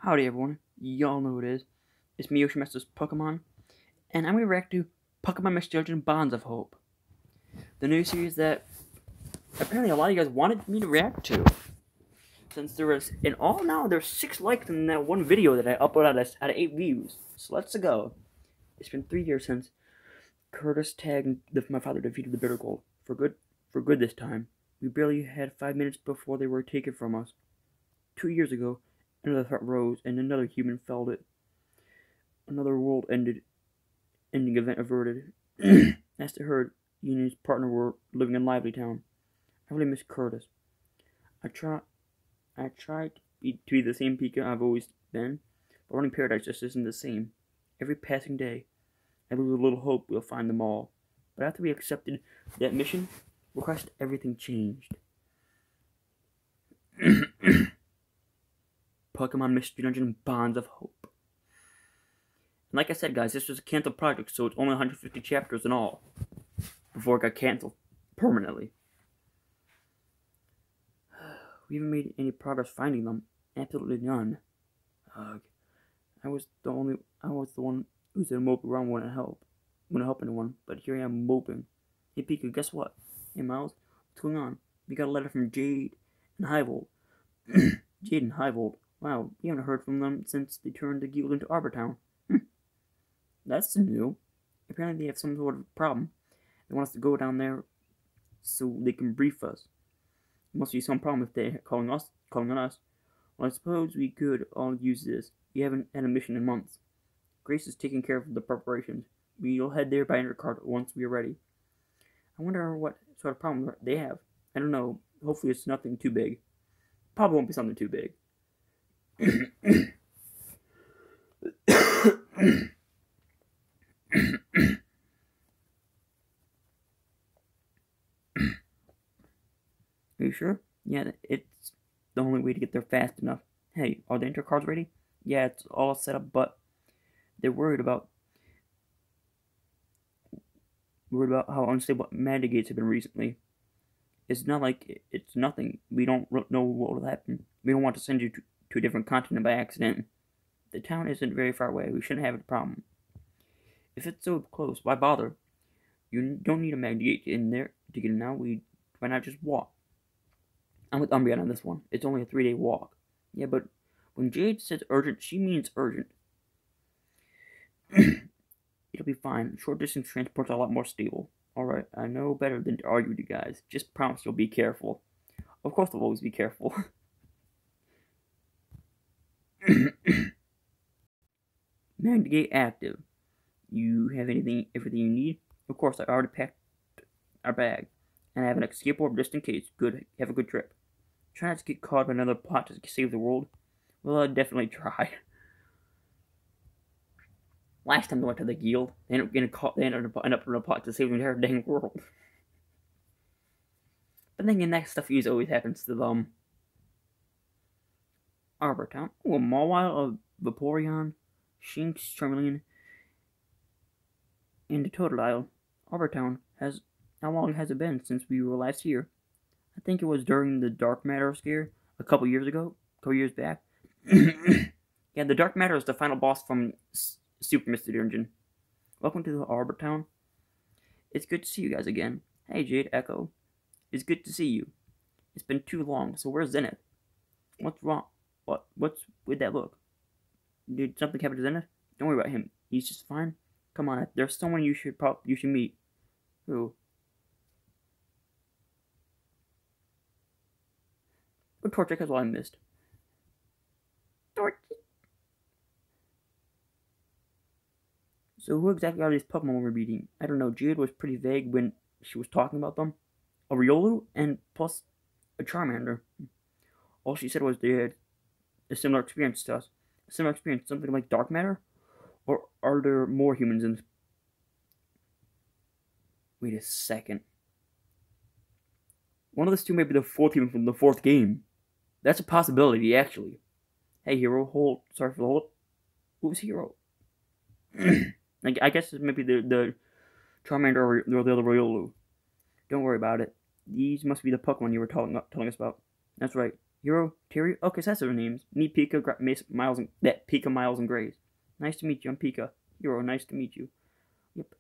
Howdy everyone, y'all know who it is. It's me, Yoshimaster's Pokemon, and I'm going to react to Pokemon Mystery Dungeon Bonds of Hope. The new series that apparently a lot of you guys wanted me to react to. Since there was, in all now, there's 6 likes in that one video that I uploaded out of 8 views. So let's go. It's been 3 years since Curtis tagged my father defeated the Bitter Gold. For good this time. We barely had 5 minutes before they were taken from us. 2 years ago, another threat rose, and another human felled it. Another world-ending event averted. As to Herd, he and his partner were living in Lively Town. I really miss Curtis. I tried to be the same Pika I've always been, but running Paradise just isn't the same. Every passing day, I lose a little hope we'll find them all. But after we accepted that mission request, everything changed. Pokemon Mystery Dungeon Bonds of Hope. And like I said, guys, this was a canceled project, so it's only 150 chapters in all before it got canceled permanently. We haven't made any progress finding them. Absolutely none. Ugh. I was the one who said mope around wouldn't help anyone, but here I am moping. Hey Pika, guess what? Hey Miles, what's going on? We got a letter from Jade and Highvolt. Jade and Highvolt. Wow, you haven't heard from them since they turned the guild into Arbor Town. That's new. Apparently they have some sort of problem. They want us to go down there so they can brief us. There must be some problem if they're calling on us. Well, I suppose we could all use this. We haven't had a mission in months. Grace is taking care of the preparations. We'll head there by undercard once we are ready. I wonder what sort of problem they have. I don't know. Hopefully it's nothing too big. Probably won't be something too big. Are you sure? Yeah, it's the only way to get there fast enough. Hey, are the enter cards ready? Yeah, it's all set up, but they're worried about how unstable Mantigates have been recently. It's not like it's nothing. We don't know what will happen. We don't want to send you to a different continent by accident. The town isn't very far away. We shouldn't have a problem. If it's so close, why bother? You don't need a Mantigate in there to get in now. Why not just walk? I'm with Umbreon on this one. It's only a 3-day walk. Yeah, but when Jade says urgent, she means urgent. It'll be fine. Short distance transport's a lot more stable. Alright, I know better than to argue with you guys. Just promise you'll be careful. Of course I'll always be careful. Mantigate active. You have everything you need? Of course, I already packed our bag. And I have an escape orb just in case. Good. Have a good trip. Try not to get caught by another plot to save the world. Well, I'd definitely try. Last time they went to the guild, they ended up getting caught. They ended up in a plot to save the entire dang world. But then again, that stuff usually always happens to them. Arbor Town. Ooh, a Mawile, a Vaporeon, Shinx, Charmeleon, and a Totodile. Arbor Town has. How long has it been since we were last here? I think it was during the Dark Matter scare a couple years back. Yeah, the Dark Matter is the final boss from Super Mystery Dungeon. Welcome to the Arbor Town. It's good to see you guys again. Hey Jade, Echo. It's good to see you. It's been too long, so where's Zenith? What's wrong? What's with that look? Did something happen to Zenith? Don't worry about him. He's just fine. Come on, there's someone you should meet. Who? But Torchic is all I missed. Torchic. So who exactly are these Pokemon we're meeting? I don't know. Jade was pretty vague when she was talking about them. A Riolu and plus a Charmander. All she said was they had a similar experience to us. A similar experience, something like Dark Matter? Or are there more humans in this? Wait a second. One of those two may be the 4th human from the 4th game. That's a possibility, actually. Hey, Hero, sorry for the hold. Who's Hero? I guess it's maybe the Charmander or the other Riolu. Don't worry about it. These must be the Pokemon you were telling us about. That's right. Hero, Terry. Okay, so that's their names. Meet Pika, Miles, and Pika, Miles, and Graves. Nice to meet you. I'm Pika. Hero, nice to meet you. Yep.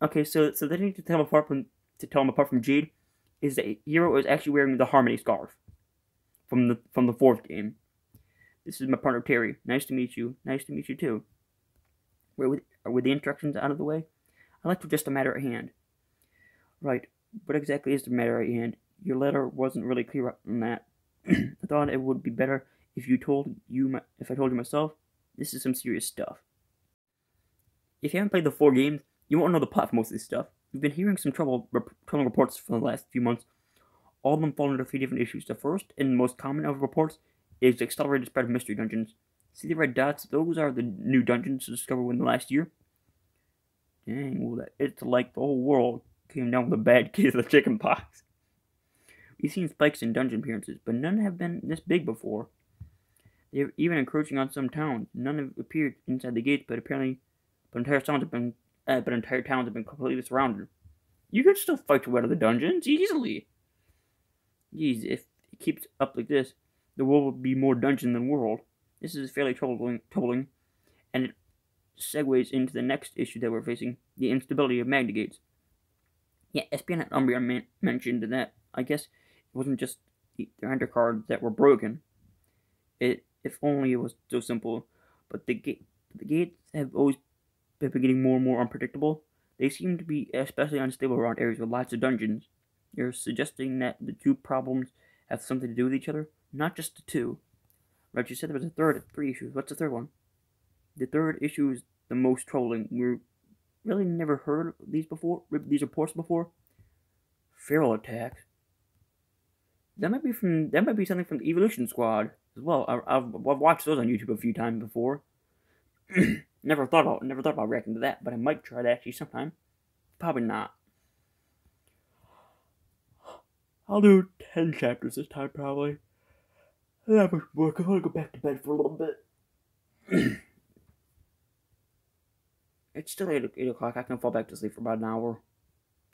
Okay, so the thing to tell them apart from Jade is that Hero is actually wearing the Harmony scarf from the fourth game. This is my partner Terry. Nice to meet you. Nice to meet you too. With the instructions out of the way, I'd like to just a matter at hand. Right. What exactly is the matter at hand? Your letter wasn't really clear on that. I thought it would be better if I told you myself. This is some serious stuff. If you haven't played the 4 games, you won't know the plot for most of this stuff. We've been hearing some troubling reports for the last few months. All of them fall into 3 different issues. The first and most common of reports is the accelerated spread of mystery dungeons. See the red dots? Those are the new dungeons discovered within the last year. Dang, well, it's like the whole world came down with a bad case of the chicken pox. We've seen spikes in dungeon appearances, but none have been this big before. They're even encroaching on some towns. None have appeared inside the gates, but entire towns have been completely surrounded. You can still fight your way out of the dungeons easily. Jeez, if it keeps up like this, the world will be more dungeon than world. This is fairly troubling, and it segues into the next issue that we're facing: the instability of Magna Gates. Yeah, Espeon and Umbreon mentioned that. I guess it wasn't just their undercards that were broken. If only it was so simple. But the gates have always been getting more and more unpredictable. They seem to be especially unstable around areas with lots of dungeons. You're suggesting that the 2 problems have something to do with each other? Not just the 2. Right, you said there was a third of 3 issues. What's the third one? The third issue is the most troubling. We've really never heard of these reports before. Feral attacks. That might be something from the Evolution Squad as well. I've watched those on YouTube a few times before. never thought about reacting to that, but I might try that actually sometime. Probably not. I'll do 10 chapters this time, probably. That much work. I want to go back to bed for a little bit. It's still 8 o'clock. I can fall back to sleep for about an hour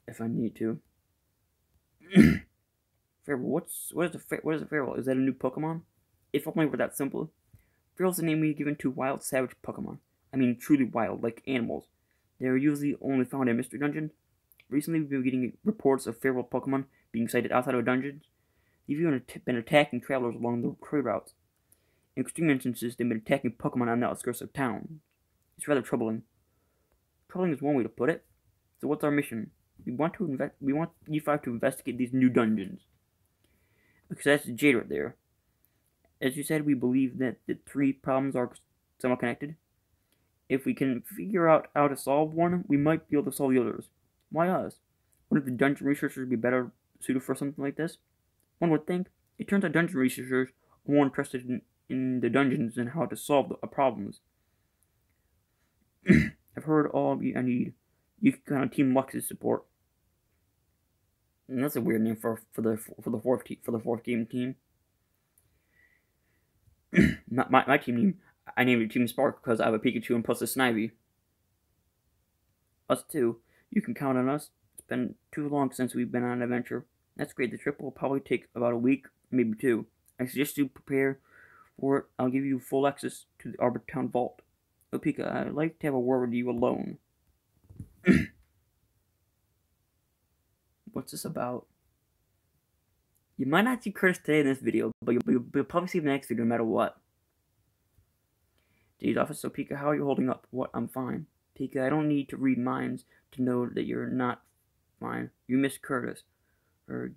if I need to. Feral. What is a Feral? Is that a new Pokemon? If only it were that simple. Feral is the name we've given to wild, savage Pokemon. I mean, truly wild, like animals. They are usually only found in mystery dungeons. Recently, we've been getting reports of feral Pokemon being sighted outside of dungeons. They've even been attacking travelers along the trade routes. In extreme instances, they've been attacking Pokemon on the outskirts of town. It's rather troubling. Troubling is one way to put it. So what's our mission? We want E5 to investigate these new dungeons. Because that's Jade right there. As you said, we believe that the 3 problems are somewhat connected. If we can figure out how to solve one, we might be able to solve the others. Why us? Wouldn't the dungeon researchers be better suited for something like this? One would think. It turns out dungeon researchers are more interested in the dungeons and how to solve the problems. I've heard all I need. You can count on Team Lux's support. And that's a weird name for the fourth game team. my team name, I named it Team Spark because I have a Pikachu and plus a Snivy. Us too. You can count on us. It's been too long since we've been on an adventure. That's great. The trip will probably take about a week, maybe 2. I suggest you prepare for it. I'll give you full access to the Arbor Town Vault. Oh, Pika, I'd like to have a word with you alone. What's this about? You might not see Curtis today in this video, but you'll probably see him in the next video no matter what. Jade's office. So, Pika, how are you holding up? What? I'm fine. Pika, I don't need to read minds to know that you're not fine. You miss Curtis.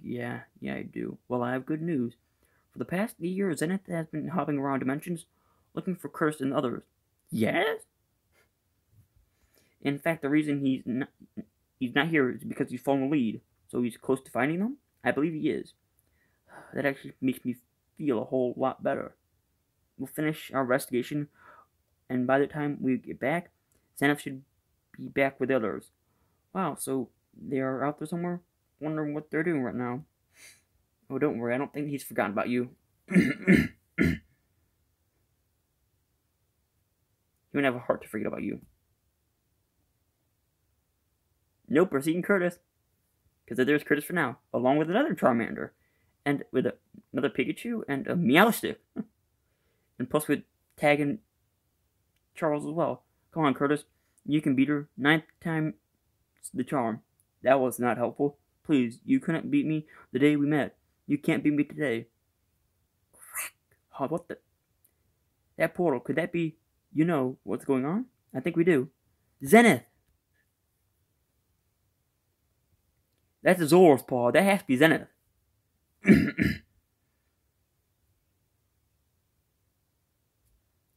Yeah, I do. Well, I have good news. For the past year, Zenith has been hopping around dimensions, looking for Curtis and others. Yes? In fact, the reason he's not here is because he's following the lead. So he's close to finding them? I believe he is. That actually makes me feel a whole lot better. We'll finish our investigation, and by the time we get back, Zenith should be back with the others. Wow, so they are out there somewhere? Wondering what they're doing right now. Oh, don't worry, I don't think he's forgotten about you. He wouldn't have a heart to forget about you. Nope, we're seeing Curtis. Because there's Curtis for now, along with another Charmander. and with another Pikachu and a Meowstic. And plus with tagging Charles as well. Come on, Curtis. You can beat her. 9th time the charm. That was not helpful. Please, you couldn't beat me the day we met. You can't beat me today. Oh, what the? That portal, could that be, you know, what's going on? I think we do. Zenith! That's a Zoro's paw. That has to be Zenith.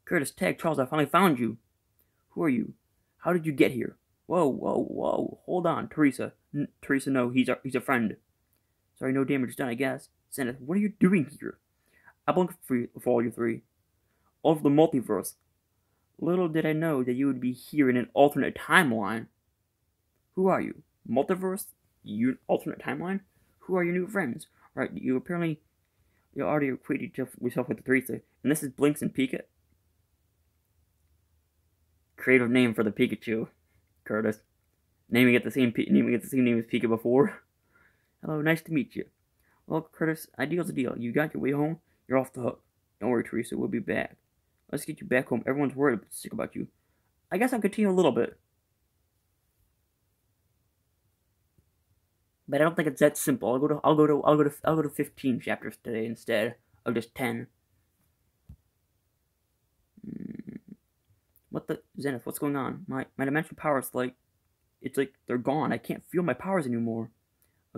Curtis, tag Charles, I finally found you. Who are you? How did you get here? Whoa, whoa, whoa. Hold on, Teresa. Teresa, no, he's a friend. Sorry, no damage done, I guess. Zenith, what are you doing here? I'm looking for all you three. All of the multiverse. Little did I know that you would be here in an alternate timeline. Who are you? Multiverse? You alternate timeline? Who are your new friends? Right, you already equated yourself with Teresa. And this is Blinks and Pika. Creative name for the Pikachu, Curtis. Naming it the same name as Pika before. Hello, nice to meet you. Well, Curtis, a deal's a deal. You got your way home, you're off the hook. Don't worry, Teresa, we'll be back. Let's get you back home. Everyone's worried sick about you. I guess I'll continue a little bit. But I don't think it's that simple. I'll go to 15 chapters today instead of just 10. What the Zenith? What's going on? My dimensional powers it's like they're gone. I can't feel my powers anymore.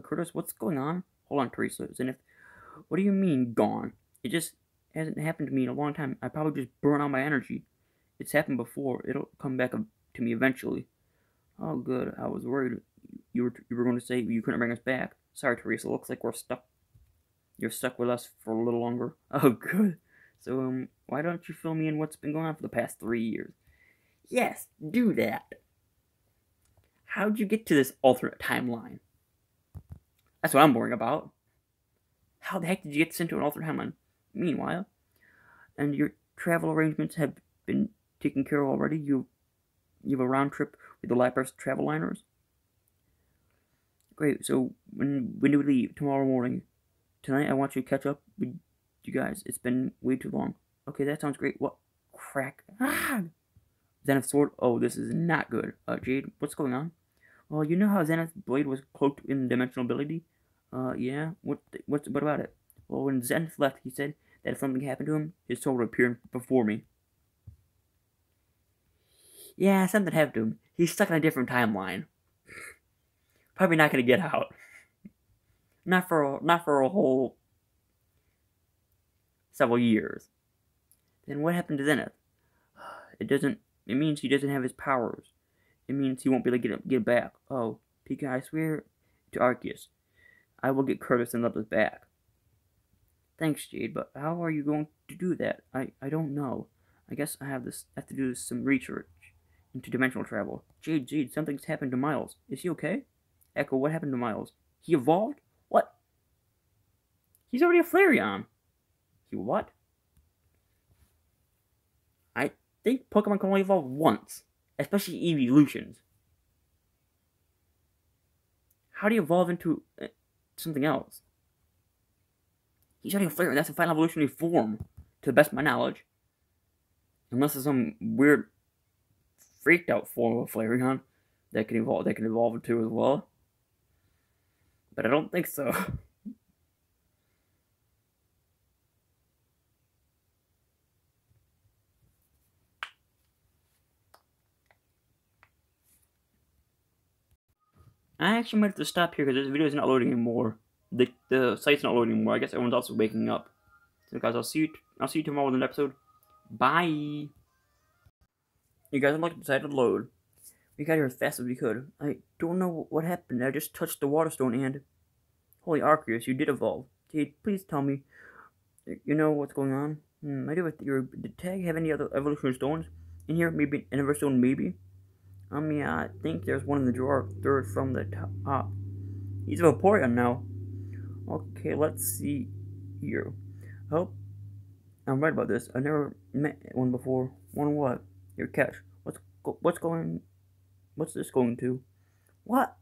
Curtis, what's going on? Hold on, Teresa. Zenith, what do you mean gone? It just hasn't happened to me in a long time. I probably just burn out my energy. It's happened before. It'll come back to me eventually. Oh, good. I was worried you were going to say you couldn't bring us back. Sorry, Teresa. Looks like we're stuck. You're stuck with us for a little longer. Oh, good. So, why don't you fill me in what's been going on for the past 3 years? Yes, do that. How'd you get to this alternate timeline? That's what I'm worrying about. How the heck did you get sent to an alternate timeline? Meanwhile, and your travel arrangements have been taken care of already? You have a round trip with the Lapras travel liners? Great, so when do we leave? Tomorrow morning. Tonight I want you to catch up with you guys. It's been way too long. Okay, that sounds great. What? Crack. Ah! Zenith's sword? Oh, this is not good. Jade, what's going on? Well, you know how Zenith's blade was cloaked in dimensional ability? Yeah. What about it? Well, when Zenith left, he said that if something happened to him, his soul would appear before me. Yeah, something happened to him. He's stuck in a different timeline. Probably not gonna get out. Not for a whole several years. Then what happened to Zenith? It means he doesn't have his powers. It means he won't be able to get back. Oh, Pika, I swear to Arceus, I will get Curtis and Lepus back. Thanks, Jade, but how are you going to do that? I don't know. I guess I have to do some research into dimensional travel. Jade, something's happened to Miles. Is he okay? Echo, what happened to Miles? He evolved? What? He's already a Flareon. He what? I think Pokemon can only evolve once, especially evolutions. How do you evolve into something else? He's already a Flareon. That's a final evolutionary form, to the best of my knowledge. Unless there's some weird, freaked out form of Flareon that can evolve into as well. But I don't think so. I actually might have to stop here because this video is not loading anymore. The site's not loading anymore. I guess everyone's also waking up. So guys, I'll see you tomorrow with an episode. Bye. You guys are like decided to load. We got here as fast as we could. I don't know what happened. I just touched the water stone and holy Arceus, you did evolve. Jade, please tell me. You know what's going on? I do have theory. Did Tag have any other evolutionary stones in here? Maybe an Everstone, maybe? Yeah, I think there's one in the drawer, third from the top. He's a Vaporeon now. Okay, let's see here. Oh, I'm right about this. I never met one before. One what? Your catch. What's this going to? What?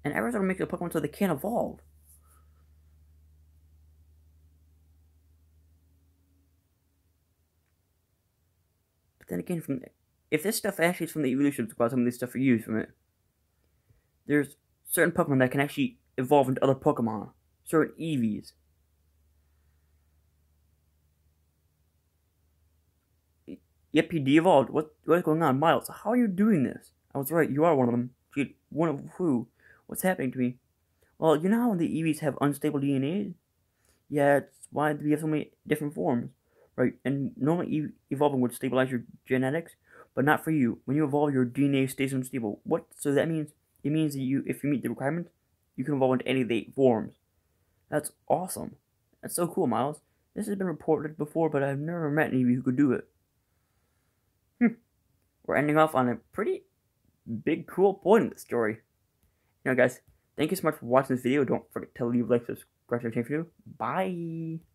And Arizona makes a Pokemon so they can't evolve. But then again, if this stuff actually is from the evolution squad, some of this stuff are used from it. There's certain Pokemon that can actually evolve into other Pokemon. Certain Eevees. Yep, he de-evolved. What is going on? Miles, how are you doing this? I was right, you are one of them. Gee, one of who? What's happening to me? Well, you know how the Eevees have unstable DNA? Yeah, it's why we have so many different forms. Right, and normally evolving would stabilize your genetics, but not for you. When you evolve, your DNA stays unstable. What? So that means, it means that if you meet the requirements, you can evolve into any of the 8 forms. That's awesome. That's so cool, Miles. This has been reported before, but I've never met any of you who could do it. We're ending off on a pretty big, cool point in the story. You know, guys, thank you so much for watching this video. Don't forget to leave a like, subscribe to the channel. Bye!